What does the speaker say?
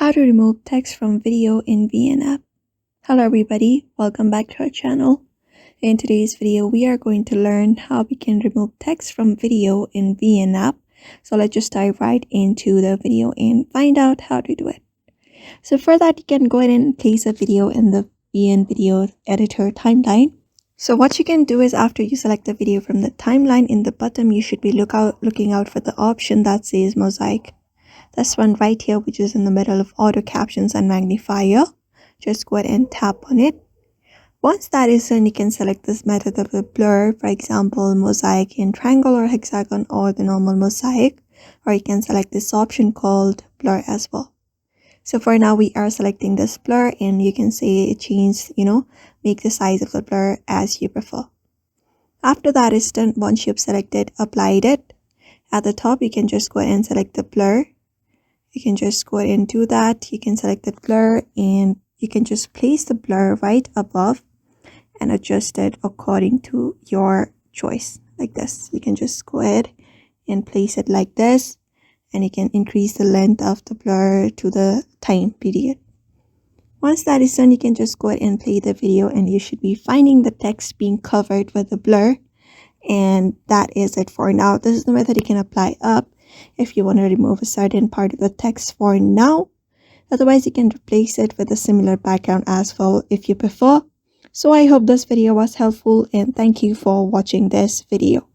How to remove text from video in VN app. Hello everybody, welcome back to our channel. In today's video, we are going to learn how we can remove text from video in VN app. So let's just dive right into the video and find out how to do it. So for that, you can go ahead and place a video in the VN video editor timeline. So what you can do is after you select the video from the timeline, in the bottom, you should be looking out for the option that says mosaic. This one right here, which is in the middle of auto captions and magnifier. Just go ahead and tap on it. Once that is done, you can select this method of the blur, for example, mosaic in triangle or hexagon or the normal mosaic, or you can select this option called blur as well. So for now, we are selecting this blur, and you can say change, make the size of the blur as you prefer. After that is done, once you've selected, applied it, at the top, you can just go ahead and select the blur. You can just go ahead and do that. You can select the blur and you can just place the blur right above and adjust it according to your choice like this. You can just go ahead and place it like this, and you can increase the length of the blur to the time period. Once that is done, you can just go ahead and play the video, and you should be finding the text being covered with the blur. And that is it for now. This is the method you can apply up if you want to remove a certain part of the text for now. Otherwise, you can replace it with a similar background as well if you prefer. So I hope this video was helpful, and thank you for watching this video.